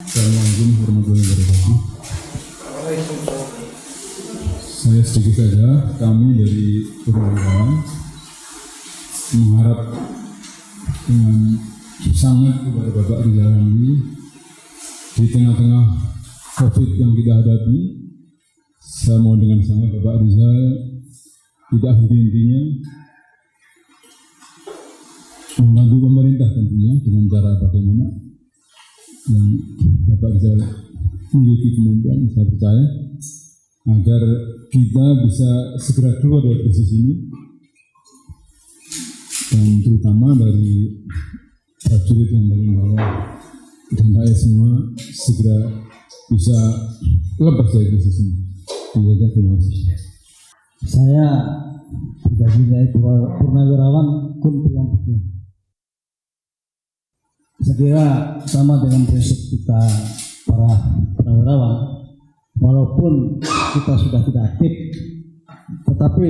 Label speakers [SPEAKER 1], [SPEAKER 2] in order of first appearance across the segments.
[SPEAKER 1] Assalamualaikum warahmatullahi wabarakatuh. Saya sedikit saja, kami dari Purnawirawan mengharap dengan sangat kepada Bapak Rizal Ramli di tengah-tengah COVID yang kita hadapi. Saya mohon dengan sangat Bapak Rizal tidak henti-hentinya membantu pemerintah tentunya dengan cara bagaimana yang Bapak Rizal memiliki kemampuan, saya percaya, agar kita bisa segera keluar dari krisis ini, dan terutama dari prajurit yang paling bawah dan rakyat semua segera bisa lepas dari krisis ini. Terima kasih.
[SPEAKER 2] Saya dari Purnawirawan Kuntilan. Saya kira sama dengan prinsip kita para purnawirawan, walaupun kita sudah tidak aktif, tetapi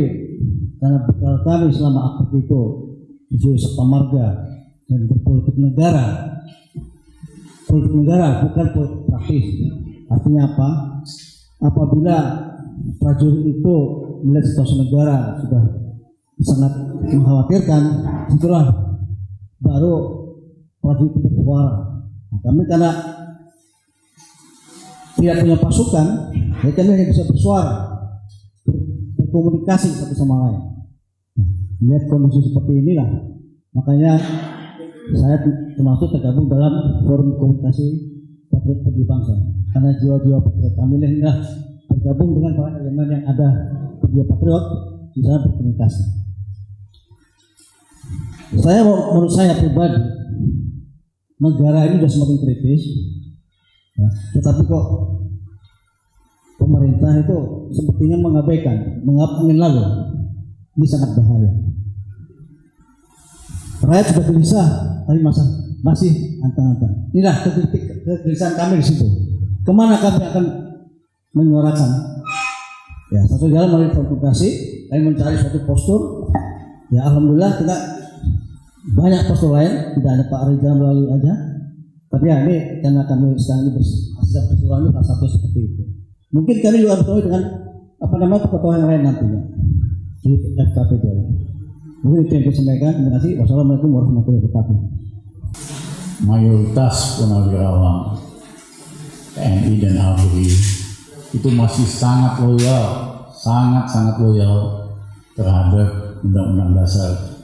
[SPEAKER 2] karena bekal kami selama aktif itu di Sabta Marga dan berpolitik negara bukan politik praktis. Artinya apa? Apabila prajurit itu melihat situasi negara sudah sangat mengkhawatirkan, itulah baru prajurit itu bersuara. Nah, kami karena tidak punya pasukan, ya kami hanya bisa bersuara, berkomunikasi satu sama lain. Lihat kondisi seperti inilah, makanya saya termasuk tergabung dalam forum komunikasi patriot bagi bangsa. Karena jiwa-jiwa patriot kami lah bergabung dengan para elemen yang ada jiwa patriot di sana berkomunikasi. Menurut saya pribadi, negara ini sudah semakin kritis, ya, tetapi kok pemerintah itu sepertinya mengabaikan, mengingin lalu. Ini sangat bahaya. Rakyat sudah gelisah, tapi masih antang-antang. Inilah kegelisahan kami di situ. Kemana kami akan menyuarakan? Ya, satu jalan melalui komunikasi, kami mencari suatu postur. Ya, alhamdulillah kita banyak postur lain, tidak ada Pak Rizal melalui aja. Tapi ya ini karena kami sekarang ini bersilaturahmi salah satu seperti itu. Mungkin kami juga bertemu dengan tokoh yang lain nantinya di FKP. Mungkin itu yang saya sampaikan. Terima kasih. Wassalamualaikum warahmatullahi wabarakatuh.
[SPEAKER 3] Mayoritas purnawirawan TNI dan ABRI itu masih sangat loyal terhadap Undang-Undang Dasar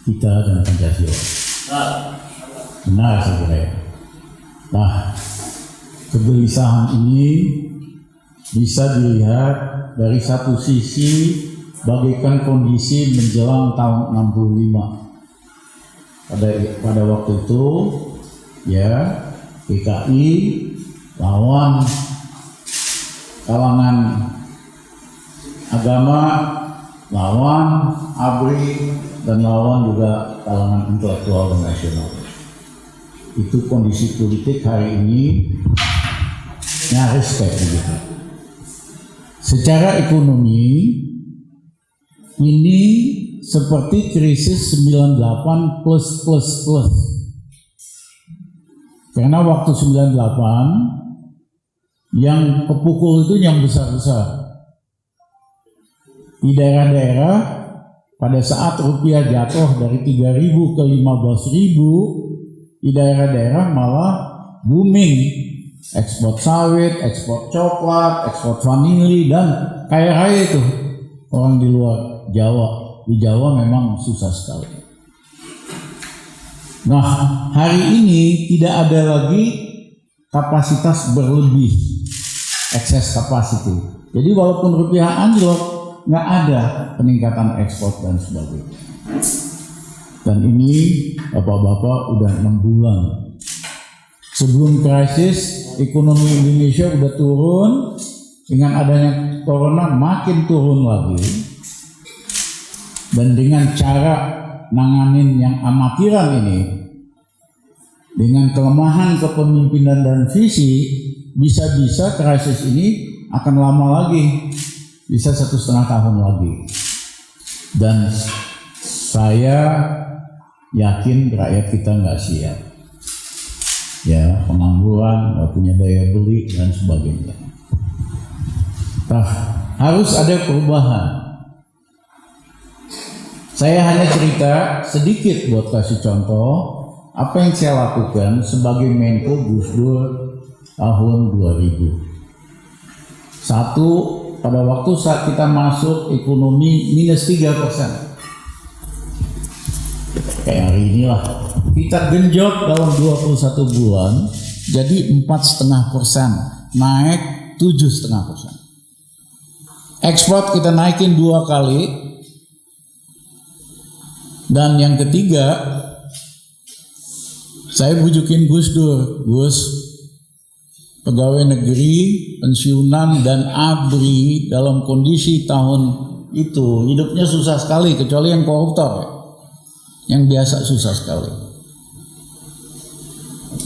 [SPEAKER 3] kita dan Pancasila. Benar saya kira. Nah, kegelisahan ini bisa dilihat dari satu sisi bagaikan kondisi menjelang tahun 65. Pada waktu itu ya PKI lawan kalangan agama, lawan ABRI, dan lawan juga kalangan intelektual dan nasional. Itu kondisi politik hari ini nyaris kayak begitu. Secara ekonomi ini seperti krisis 98 plus. Karena waktu 98 yang kepukul itu yang besar-besar. Di daerah-daerah pada saat rupiah jatuh dari 3.000 ke 15.000, di daerah-daerah malah booming. Ekspor sawit, ekspor coklat, ekspor vanili, dan kaya raya itu orang di luar Jawa. Di Jawa memang susah sekali. Nah, hari ini tidak ada lagi kapasitas berlebih, excess capacity. Jadi walaupun rupiah anjlok, nggak ada peningkatan ekspor dan sebagainya. Dan ini bapak-bapak udah 6 bulan. Sebelum krisis, ekonomi Indonesia udah turun. Dengan adanya corona makin turun lagi. Dan dengan cara nanganin yang amatiran ini, dengan kelemahan kepemimpinan dan visi, bisa-bisa krisis ini akan lama lagi, bisa 1,5 tahun lagi. Dan saya yakin rakyat kita nggak siap. ya pengangguran, nggak punya daya beli dan sebagainya. Nah, harus ada perubahan. Saya hanya cerita sedikit buat kasih contoh apa yang saya lakukan sebagai Menko Gus Dur tahun 2000. Satu, pada waktu saat kita masuk ekonomi minus 3%. Kayak hari inilah kita genjot dalam 21 bulan jadi 4,5%, naik 7,5%. Ekspor kita naikin 2 kali. Dan yang ketiga, saya bujukin Gus Dur, Gus, pegawai negeri, pensiunan dan ABRI dalam kondisi tahun itu hidupnya susah sekali, kecuali yang koruptor ya. Yang biasa susah sekali.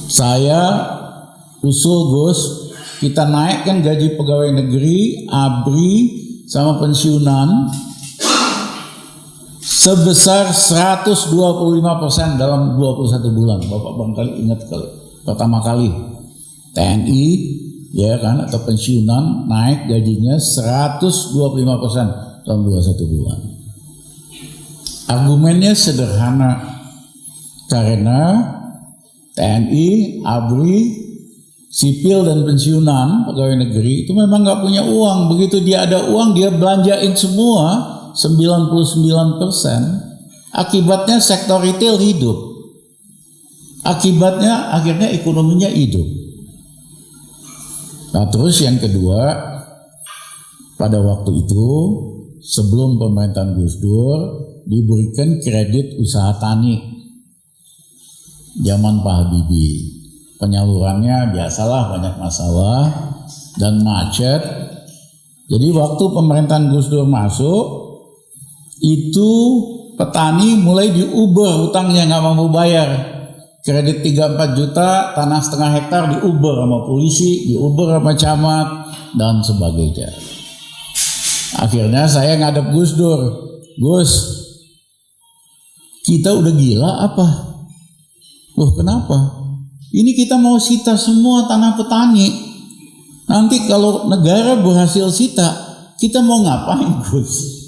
[SPEAKER 3] Saya usul Gus, kita naikkan gaji pegawai negeri, ABRI sama pensiunan sebesar 125% dalam 21 bulan. Bapak barangkali ingat kali, pertama kali TNI ya kan atau pensiunan naik gajinya 125% dalam 21 bulan. Argumennya sederhana, karena TNI, ABRI, sipil dan pensiunan pegawai negeri itu memang nggak punya uang. Begitu dia ada uang, dia belanjain semua 99%. Akibatnya sektor retail hidup. Akibatnya akhirnya ekonominya hidup. Nah terus yang kedua, pada waktu itu sebelum pemerintahan Gus Dur diberikan kredit usaha tani zaman Pak Habibie. Penyalurannya biasalah banyak masalah dan macet. Jadi waktu pemerintahan Gus Dur masuk, itu petani mulai diuber hutangnya, nggak mampu bayar. Kredit 3-4 juta, tanah setengah hektar diuber sama polisi, diuber sama camat dan sebagainya. Akhirnya saya ngadep Gus Dur, Gus, kita udah gila apa? Loh kenapa? Ini kita mau sita semua tanah petani. Nanti kalau negara berhasil sita, kita mau ngapain Gus?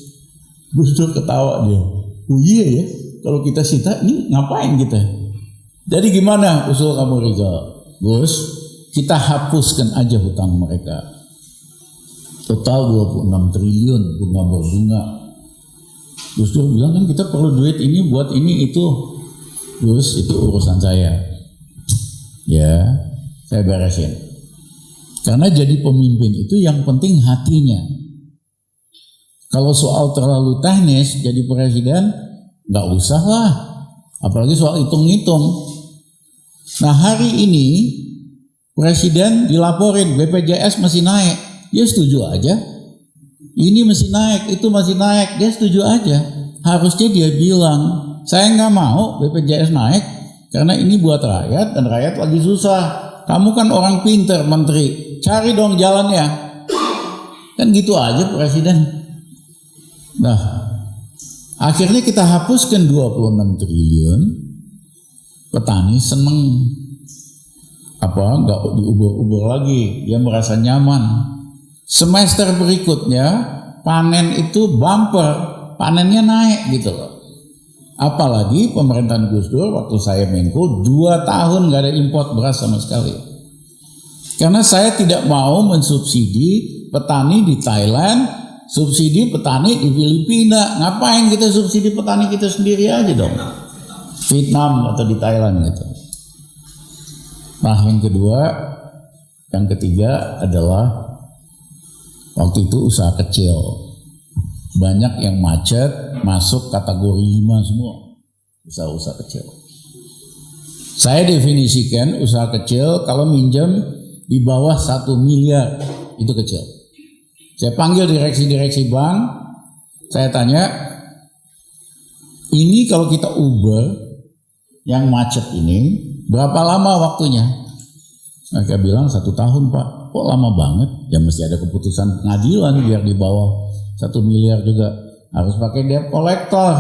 [SPEAKER 3] Gus Dur ketawa dia. Oh iya ya, kalau kita sita ini ngapain kita? Jadi gimana usul kamu Rizal? Gus, kita hapuskan aja hutang mereka. Total 26 triliun bunga berbunga. Gus Dur bilang kan kita perlu duit ini buat ini itu. Gus, itu urusan saya. Ya, saya beresin. Karena jadi pemimpin itu yang penting hatinya. Kalau soal terlalu teknis jadi presiden, nggak usah lah. Apalagi soal hitung-hitung. Nah hari ini presiden dilaporin BPJS masih naik, dia setuju aja. Ini masih naik, itu masih naik, dia setuju aja. Harusnya dia bilang, saya nggak mau BPJS naik karena ini buat rakyat dan rakyat lagi susah. Kamu kan orang pinter menteri, cari dong jalannya. Kan gitu aja presiden. Nah, akhirnya kita hapuskan 26 triliun. Petani seneng, nggak diuber-uber lagi, dia merasa nyaman. Semester berikutnya panen itu bumper, panennya naik gitu loh. Apalagi pemerintahan Gus Dur waktu saya Menko 2 tahun nggak ada import beras sama sekali. Karena saya tidak mau mensubsidi petani di Thailand, subsidi petani di Filipina. Ngapain kita subsidi petani kita sendiri aja dong? Vietnam atau di Thailand gitu. Nah yang ketiga adalah waktu itu usaha kecil. Banyak yang macet masuk kategori 5 semua. Usaha-usaha kecil. Saya definisikan usaha kecil kalau minjem di bawah 1 miliar itu kecil. Saya panggil direksi-direksi bank, saya tanya, ini kalau kita Uber yang macet ini berapa lama waktunya? Mereka bilang 1 tahun Pak. Kok lama banget? Ya mesti ada keputusan pengadilan biar di bawah 1 miliar juga. Harus pakai debt collector.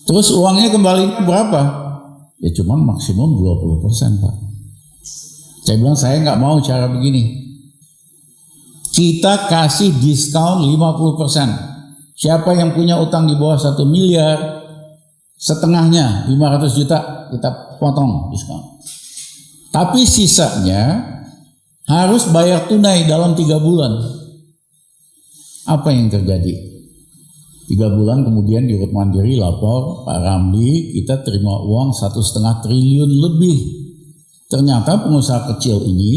[SPEAKER 3] Terus uangnya kembali berapa? Ya cuman maksimum 20% Pak. Saya bilang saya nggak mau cara begini. Kita kasih diskon 50%. Siapa yang punya utang di bawah 1 miliar, setengahnya 500 juta kita potong diskon. Tapi sisanya harus bayar tunai dalam 3 bulan. Apa yang terjadi? 3 bulan kemudian di Urut Mandiri lapor, Pak Ramli, kita terima uang 1,5 triliun lebih. Ternyata pengusaha kecil ini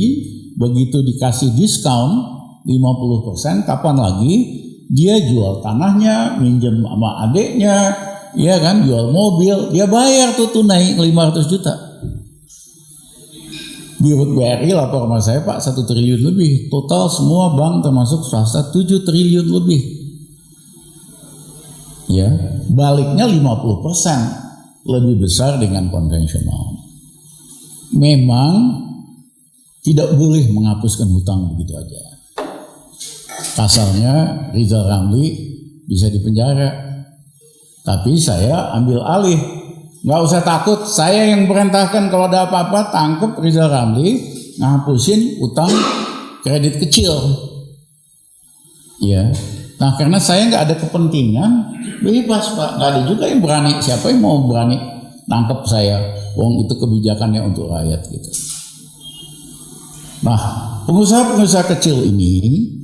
[SPEAKER 3] begitu dikasih diskon 50%, kapan lagi dia jual tanahnya, minjem sama adiknya, ya kan, jual mobil, dia bayar tuh tunai 500 juta. Di Urut BRI lapor sama saya, Pak, 1 triliun lebih. Total semua bank termasuk swasta 7 triliun lebih. Ya, baliknya 50% lebih besar dengan konvensional. Memang tidak boleh menghapuskan hutang begitu aja. Pasalnya Rizal Ramli bisa dipenjara. Tapi saya ambil alih. Nggak usah takut, saya yang perintahkan kalau ada apa-apa tangkep Rizal Ramli, ngapusin utang kredit kecil. Ya. Nah karena saya nggak ada kepentingan, bebas Pak. Nggak ada juga yang berani. Siapa yang mau berani nangkep saya? Wong itu kebijakannya untuk rakyat gitu. Nah pengusaha-pengusaha kecil ini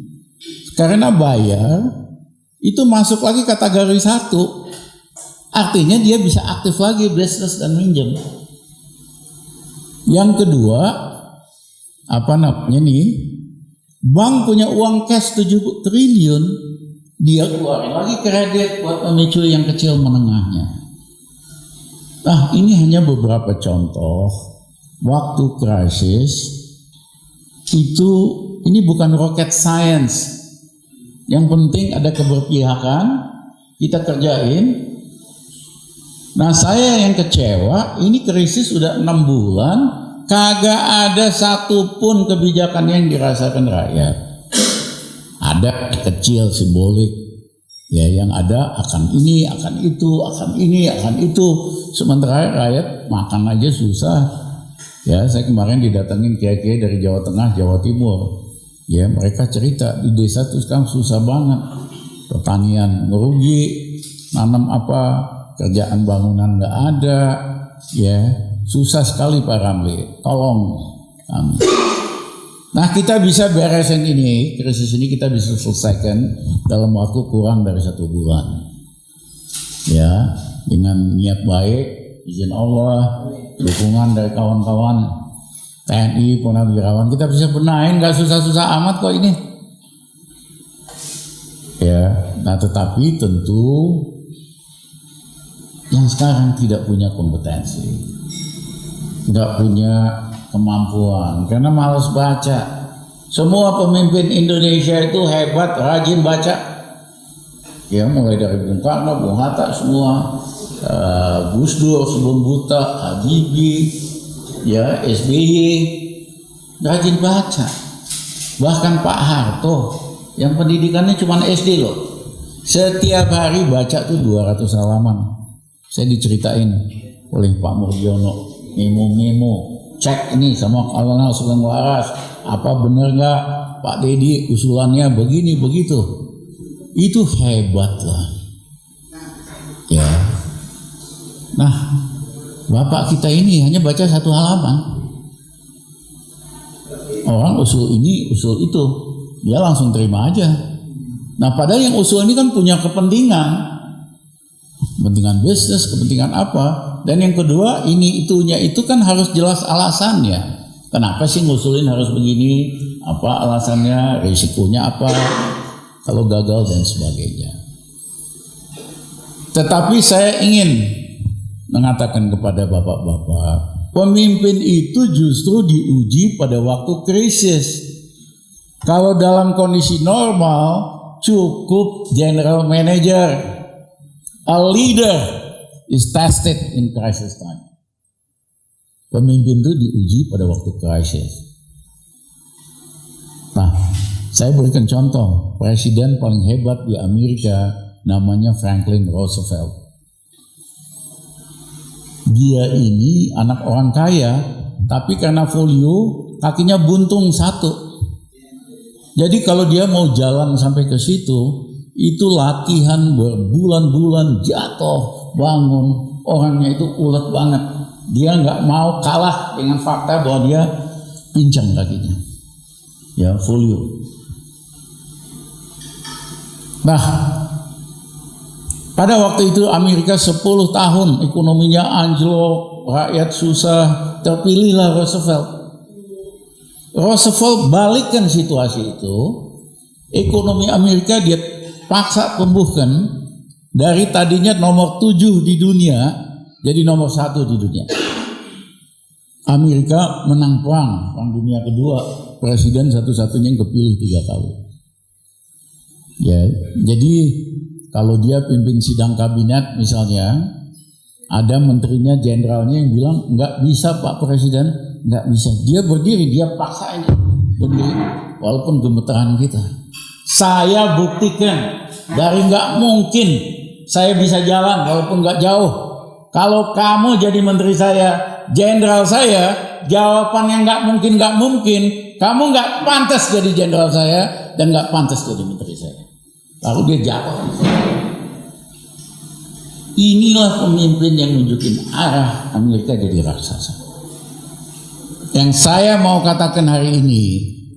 [SPEAKER 3] karena bayar itu masuk lagi kategori 1, artinya dia bisa aktif lagi bisnis dan minjem. Yang kedua, apa namanya nih, bank punya uang cash 7 triliun, dia keluarin lagi kredit buat memicu yang kecil menengahnya. Nah ini hanya beberapa contoh waktu krisis itu, ini bukan rocket science. Yang penting ada keberpihakan, kita kerjain. Nah saya yang kecewa, ini krisis udah 6 bulan, kagak ada satupun kebijakan yang dirasakan rakyat. Ada kecil simbolik, ya yang ada akan ini, akan itu, akan ini, akan itu. Sementara rakyat makan aja susah. Ya saya kemarin didatengin kiai-kiai dari Jawa Tengah, Jawa Timur. Ya mereka cerita di desa itu sekarang susah banget, pertanian merugi, nanam apa, kerjaan bangunan nggak ada, ya susah sekali Pak Ramli, tolong kami. Nah kita bisa beresin ini, krisis ini kita bisa selesaikan dalam waktu kurang dari 1 bulan, ya dengan niat baik, izin Allah, dukungan dari kawan-kawan TNI, Purnawirawan, kita bisa benahin, nggak susah-susah amat kok ini. Ya, nah tetapi tentu yang sekarang tidak punya kompetensi, nggak punya kemampuan, karena malas baca. Semua pemimpin Indonesia itu hebat, rajin baca. Ya, mulai dari Bung Karno, Bung Hatta, semua, Gus Dur sebelum buta, Habibie, ya SBY, rajin baca. Bahkan Pak Harto yang pendidikannya cuma SD loh, setiap hari baca tuh 200 halaman. Saya diceritain oleh Pak Murdiono, memo-memo, cek ini sama Kolonel Sugeng Waras, apa bener nggak Pak Dedi usulannya begini begitu. Itu hebat lah. Ya. Nah Bapak kita ini hanya baca 1 halaman. Orang usul ini, usul itu, dia langsung terima aja. Nah padahal yang usul ini kan punya kepentingan bisnis, kepentingan apa. Dan yang kedua, ini itunya itu kan harus jelas alasannya. Kenapa sih ngusulin harus begini, apa alasannya, risikonya apa, kalau gagal dan sebagainya. Tetapi saya ingin mengatakan kepada bapak-bapak, pemimpin itu justru diuji pada waktu krisis. Kalau dalam kondisi normal cukup general manager, a leader is tested in crisis time. Pemimpin itu diuji pada waktu krisis. Nah, saya berikan contoh, presiden paling hebat di Amerika namanya Franklin Roosevelt. Dia ini anak orang kaya, tapi karena folio kakinya buntung satu. Jadi kalau dia mau jalan sampai ke situ, itu latihan berbulan-bulan, jatuh, bangun. Orangnya itu ulet banget. Dia nggak mau kalah dengan fakta bahwa dia pincang kakinya. Ya, folio. Nah, pada waktu itu Amerika 10 tahun ekonominya anjlok, rakyat susah, terpilihlah Roosevelt. Roosevelt balikkan situasi itu, ekonomi Amerika dia paksa tumbuhkan dari tadinya nomor 7 di dunia jadi nomor 1 di dunia. Amerika menang perang dunia kedua, presiden satu-satunya yang kepilih 3 kali. Ya, jadi kalau dia pimpin sidang kabinet misalnya, ada menterinya, jenderalnya yang bilang nggak bisa Pak Presiden, nggak bisa. Dia berdiri, dia paksain berdiri, walaupun gemeteran kita. Saya buktikan dari nggak mungkin saya bisa jalan walaupun nggak jauh. Kalau kamu jadi menteri saya, jenderal saya, jawabannya nggak mungkin, kamu nggak pantas jadi jenderal saya dan nggak pantas jadi menteri saya. Lalu dia jatuh. Inilah pemimpin yang nunjukin arah Amerika jadi raksasa. Yang saya mau katakan hari ini,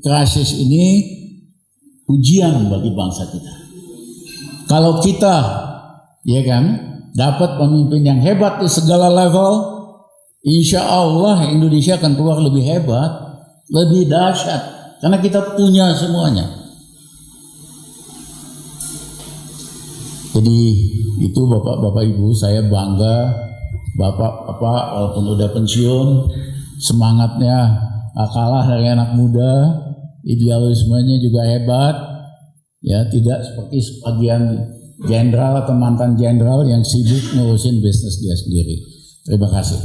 [SPEAKER 3] krisis ini ujian bagi bangsa kita. Kalau kita, ya kan, dapat pemimpin yang hebat di segala level, insya Allah Indonesia akan keluar lebih hebat, lebih dahsyat, karena kita punya semuanya. Jadi itu Bapak-bapak Ibu, saya bangga Bapak-bapak walaupun udah pensiun, semangatnya kalah dari anak muda, idealismenya juga hebat. Ya, tidak seperti sebagian jenderal atau mantan jenderal yang sibuk ngurusin bisnis dia sendiri. Terima kasih.